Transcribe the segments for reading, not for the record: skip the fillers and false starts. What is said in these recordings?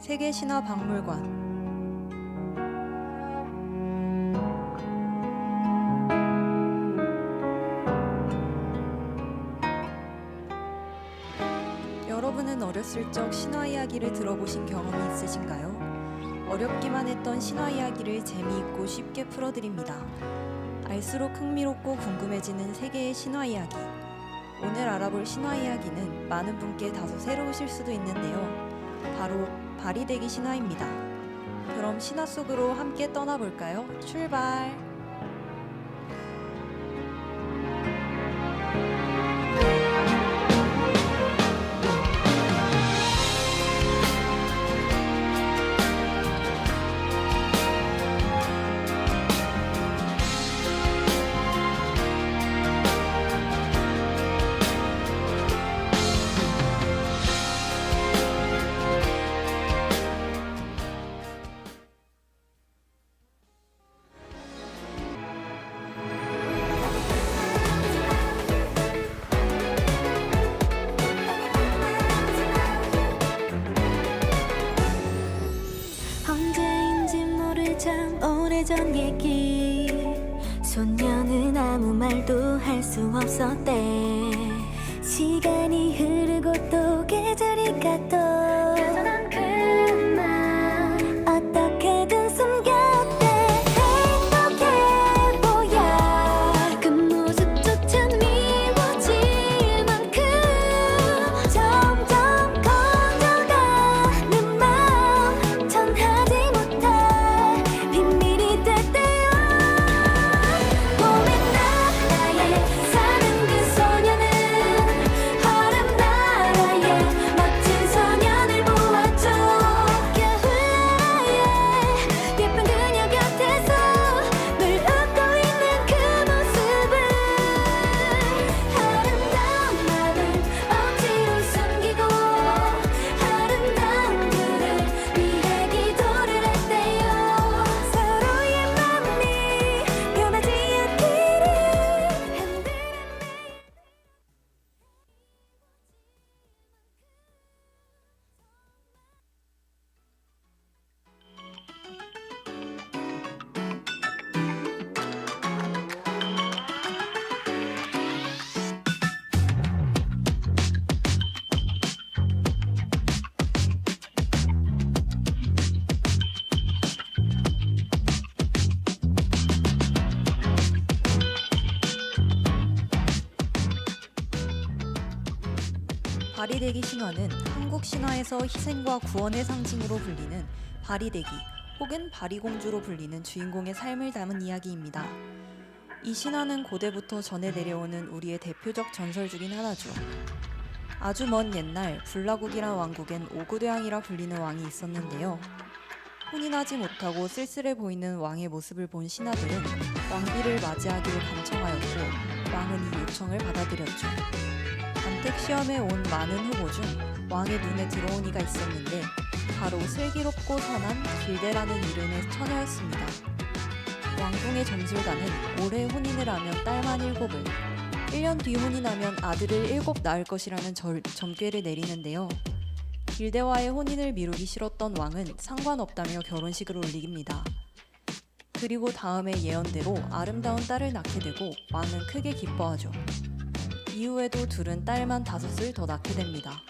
세계신화박물관. 여러분은 어렸을 적 신화 이야기를 들어보신 경험이 있으신가요? 어렵기만 했던 신화 이야기를 재미있고 쉽게 풀어드립니다. 알수록 흥미롭고 궁금해지는 세계의 신화 이야기. 오늘 알아볼 신화 이야기는 많은 분께 다소 새로우실 수도 있는데요. 바로 바리대기 신화입니다. 그럼 신화 속으로 함께 떠나볼까요? 출발! 언제인지 모를 참 오래전 얘기. 소녀는 아무 말도 할 수 없었대. 시간이 흐르고 또 계절이 가도 여전한 그만 어떻게든 숨겼대. 행복해 보여. 그 모습조차 미워질 만큼 점점 커져가는 마음 전하지 못할 비밀이 됐대요. 봄의 나라에 사는 그 소녀는 얼음 나라에 멋진 소년을 보았죠. 겨울에 예쁜 그녀 곁에서 늘 웃고 있는 그 모습을 아름다운 맘을 억지로 숨기고 아름다운 그를 위해 기도를 했대요. 서로의 마음이 변하지 않기를 흔들은 바리대기 신화는 한국 신화에서 희생과 구원의 상징으로 불리는 바리대기 혹은 바리공주로 불리는 주인공의 삶을 담은 이야기입니다. 이 신화는 고대부터 전해 내려오는 우리의 대표적 전설 중인 하나죠. 아주 먼 옛날 불라국이란 왕국엔 오구대왕이라 불리는 왕이 있었는데요. 혼인하지 못하고 쓸쓸해 보이는 왕의 모습을 본 신하들은 왕비를 맞이하기를 간청하였고 왕은 이 요청을 받아들였죠. 간택 시험에 온 많은 후보 중 왕의 눈에 들어온 이가 있었는데 바로 슬기롭고 선한 길대라는 이름의 처녀였습니다. 왕궁의 점술단은 올해 혼인을 하면 딸만 7을, 1년 뒤 혼인하면 아들을 7 낳을 것이라는 점괘를 내리는데요. 길대와의 혼인을 미루기 싫었던 왕은 상관없다며 결혼식을 올립니다. 그리고 다음해 예언대로 아름다운 딸을 낳게 되고 왕은 크게 기뻐하죠. 이후에도 둘은 딸만 5을 더 낳게 됩니다.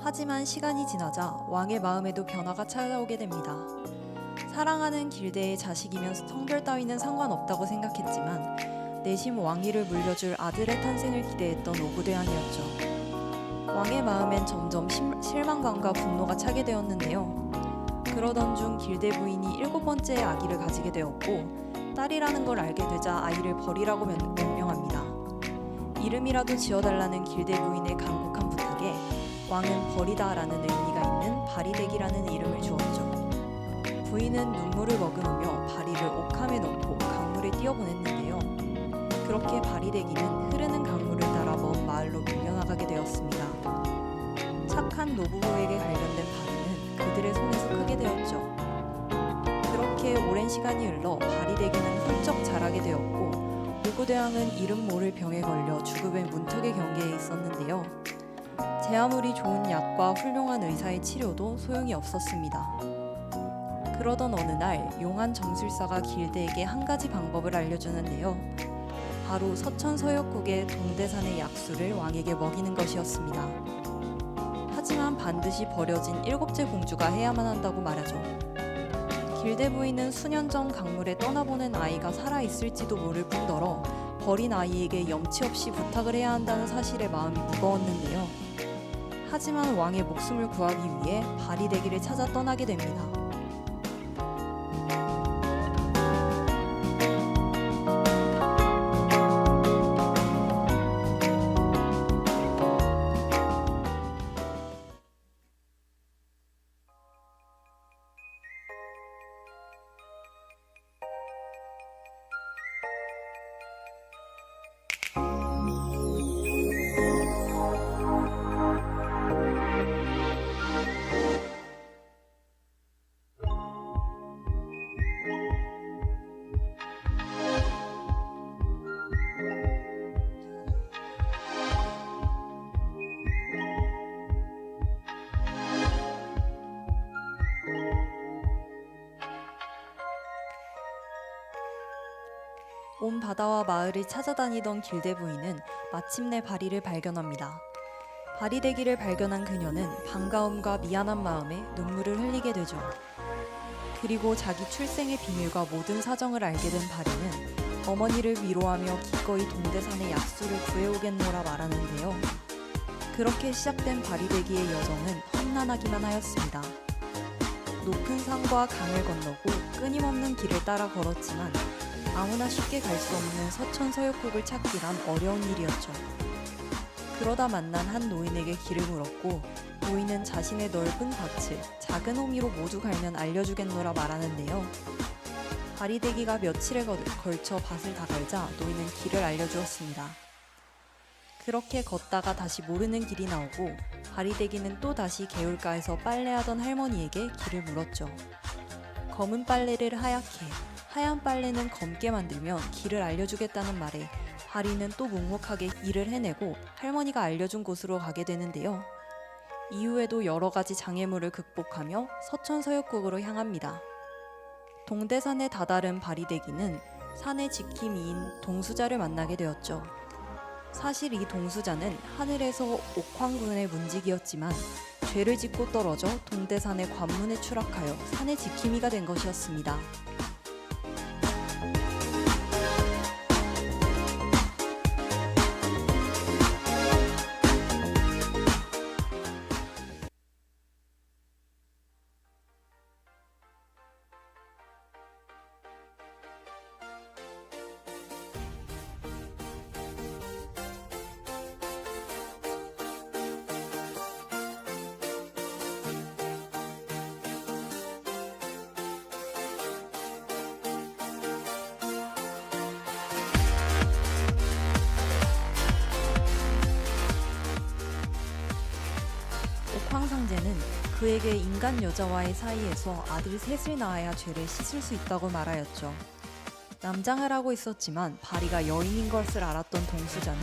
하지만 시간이 지나자 왕의 마음에도 변화가 찾아오게 됩니다. 사랑하는 길대의 자식이면 성별 따위는 상관없다고 생각했지만 내심 왕위를 물려줄 아들의 탄생을 기대했던 오구대왕이었죠. 왕의 마음엔 점점 실망감과 분노가 차게 되었는데요. 그러던 중 길대 부인이 7번째 아기를 가지게 되었고 딸이라는 걸 알게 되자 아이를 버리라고 명령합니다. 이름이라도 지어달라는 길대 부인의 간곡한 부탁에 왕은 버리다라는 의미가 있는 바리대기라는 이름을 주었죠. 부인은 눈물을 머금으며 바리를 옥함에 넣고 강물에 뛰어보냈는데요. 그렇게 바리대기는 흐르는 강물을 따라 먼 마을로 밀려나가게 되었습니다. 착한 노부부에게 관련된 바리는 그들의 손에서 크게 되었죠. 그렇게 오랜 시간이 흘러 바리대기는 훌쩍 자라게 되었고 오구대왕은 이름 모를 병에 걸려 죽음의 문턱에 경계해 있었는데요. 제 아무리 좋은 약과 훌륭한 의사의 치료도 소용이 없었습니다. 그러던 어느 날 용한 정술사가 길대에게 한 가지 방법을 알려주는데요. 바로 서천서역국의 동대산의 약수를 왕에게 먹이는 것이었습니다. 하지만 반드시 버려진 7째 공주가 해야만 한다고 말하죠. 길대 부인은 수년 전 강물에 떠나보낸 아이가 살아있을지도 모를 뿐더러 버린 아이에게 염치 없이 부탁을 해야 한다는 사실에 마음이 무거웠는데요. 하지만 왕의 목숨을 구하기 위해 바리대기를 찾아 떠나게 됩니다. 온 바다와 마을을 찾아다니던 길대 부인은 마침내 바리를 발견합니다. 바리대기를 발견한 그녀는 반가움과 미안한 마음에 눈물을 흘리게 되죠. 그리고 자기 출생의 비밀과 모든 사정을 알게 된 바리는 어머니를 위로하며 기꺼이 동대산의 약수를 구해오겠노라 말하는데요. 그렇게 시작된 바리대기의 여정은 험난하기만 하였습니다. 높은 산과 강을 건너고 끊임없는 길을 따라 걸었지만 아무나 쉽게 갈 수 없는 서천서역국을 찾기란 어려운 일이었죠. 그러다 만난 한 노인에게 길을 물었고 노인은 자신의 넓은 밭을 작은 호미로 모두 갈면 알려주겠노라 말하는데요. 바리대기가 며칠에 걸쳐 밭을 다 갈자 노인은 길을 알려주었습니다. 그렇게 걷다가 다시 모르는 길이 나오고 바리대기는 또 다시 개울가에서 빨래하던 할머니에게 길을 물었죠. 검은 빨래를 하얗게, 하얀 빨래는 검게 만들면 길을 알려주겠다는 말에 바리는 또 묵묵하게 일을 해내고 할머니가 알려준 곳으로 가게 되는데요. 이후에도 여러 가지 장애물을 극복하며 서천서역국으로 향합니다. 동대산에 다다른 바리대기는 산의 지킴이인 동수자를 만나게 되었죠. 사실 이 동수자는 하늘에서 옥황군의 문직이었지만 죄를 짓고 떨어져 동대산의 관문에 추락하여 산의 지킴이가 된 것이었습니다. 옥황상제는 그에게 인간 여자와의 사이에서 아들 셋을 낳아야 죄를 씻을 수 있다고 말하였죠. 남장을 하고 있었지만 바리가 여인인 것을 알았던 동수자는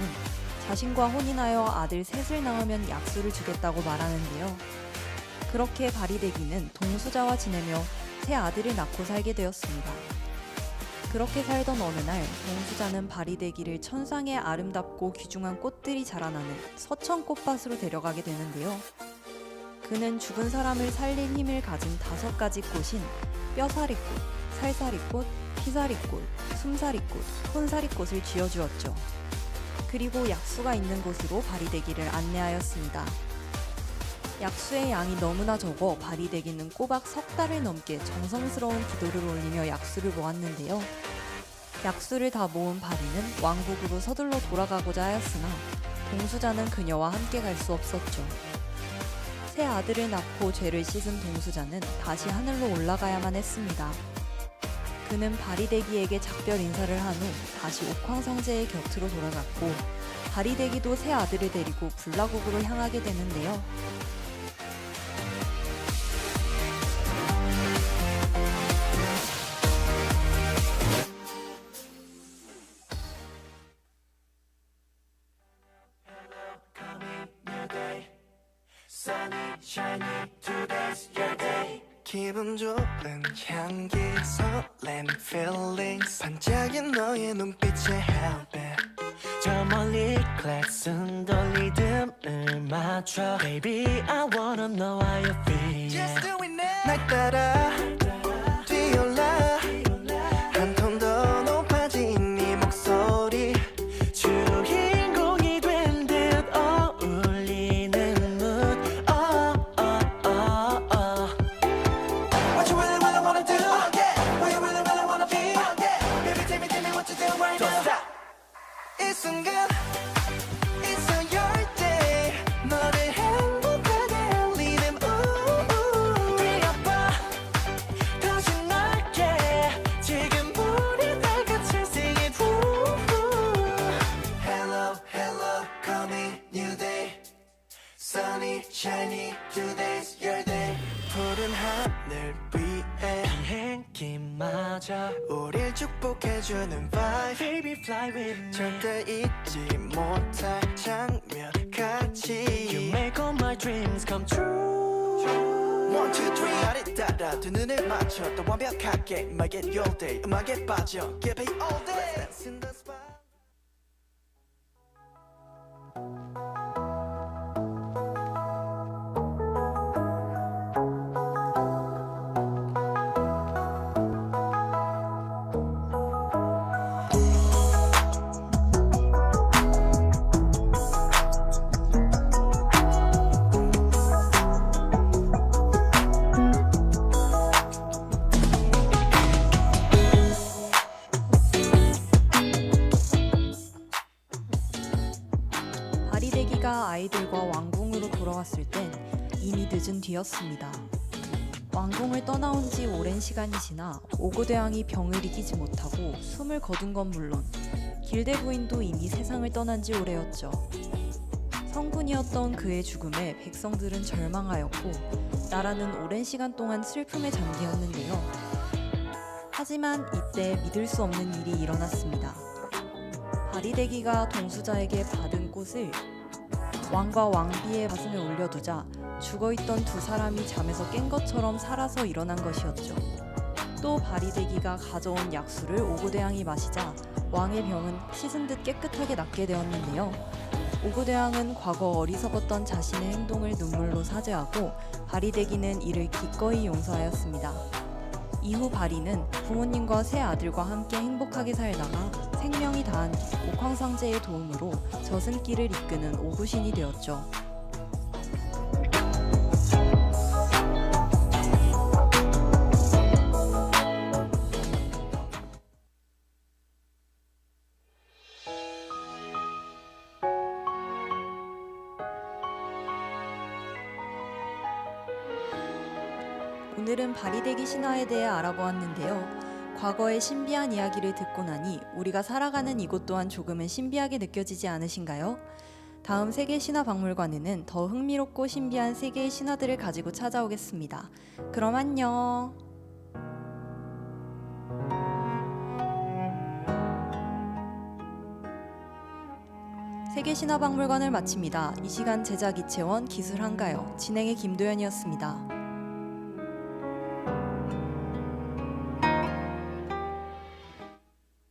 자신과 혼인하여 아들 셋을 낳으면 약수를 주겠다고 말하는데요. 그렇게 바리대기는 동수자와 지내며 세 아들을 낳고 살게 되었습니다. 그렇게 살던 어느 날 동수자는 바리대기를 천상의 아름답고 귀중한 꽃들이 자라나는 서천꽃밭으로 데려가게 되는데요. 그는 죽은 사람을 살릴 힘을 가진 5가지 꽃인 뼈사리꽃, 살사리꽃, 피사리꽃, 숨사리꽃, 혼사리꽃을 쥐어주었죠. 그리고 약수가 있는 곳으로 바리대기를 안내하였습니다. 약수의 양이 너무나 적어 바리대기는 꼬박 석 달을 넘게 정성스러운 기도를 올리며 약수를 모았는데요. 약수를 다 모은 바리는 왕국으로 서둘러 돌아가고자 하였으나 동수자는 그녀와 함께 갈 수 없었죠. 새 아들을 낳고 죄를 씻은 동수자는 다시 하늘로 올라가야만 했습니다. 그는 바리대기에게 작별 인사를 한 후 다시 옥황성제의 곁으로 돌아갔고 바리대기도 새 아들을 데리고 불라국으로 향하게 되는데요. 기분 좋은 향기 설렘 feelings 반짝인 너의 눈빛에 help it 저 멀리 클락슨 돌리듬을 맞춰 Baby I wanna know how you feel Just do it now 날 따라 뛰어라 한 톤 더 높아진 네 목소리 주인공이 된 듯 어울리는 mood What you really, really wanna do? Where you really, really wanna be? Baby, tell me what you do right now. Don't stop. 이 순간, it's on your day. 너를 행복하게 할리는 뛰어봐, 더 신나게. 지금 우리 다 같이 sing it. Hello, hello, call me new day. Sunny, shiny, today's your day. 푸른 하늘 위에 비행기마저 우릴 축복해주는 vibe Baby fly with me 절대 잊지 못할 장면 같이 You make all my dreams come true One, two, three 나를 따라 두 눈을 맞춰 또 완벽하게 Make it your day 음악에 빠져 Give it all day Let's dance in the spot 바리대기가 아이들과 왕궁으로 돌아왔을 땐 이미 늦은 뒤였습니다. 왕궁을 떠나온 지 오랜 시간이 지나 오고대왕이 병을 이기지 못하고 숨을 거둔 건 물론 길대 부인도 이미 세상을 떠난 지 오래였죠. 성군이었던 그의 죽음에 백성들은 절망하였고 나라는 오랜 시간 동안 슬픔에 잠기었는데요. 하지만 이때 믿을 수 없는 일이 일어났습니다. 바리대기가 동수자에게 받은 꽃을 왕과 왕비의 가슴에 올려두자 죽어있던 두 사람이 잠에서 깬 것처럼 살아서 일어난 것이었죠. 또 바리대기가 가져온 약수를 오고대왕이 마시자 왕의 병은 씻은 듯 깨끗하게 낫게 되었는데요. 오고대왕은 과거 어리석었던 자신의 행동을 눈물로 사죄하고 바리대기는 이를 기꺼이 용서하였습니다. 이후 바리는 부모님과 새 아들과 함께 행복하게 살다가 생명이 다한 옥황상제의 도움으로 저승길을 이끄는 오구신이 되었죠. 오늘은 바리대기 신화에 대해 알아보았는데요. 과거의 신비한 이야기를 듣고 나니 우리가 살아가는 이곳 또한 조금은 신비하게 느껴지지 않으신가요? 다음 세계 신화 박물관에는 더 흥미롭고 신비한 세계의 신화들을 가지고 찾아오겠습니다. 그럼 안녕. 세계 신화 박물관을 마칩니다. 이 시간 제작 이채원, 기술 한가요, 진행의 김도연이었습니다.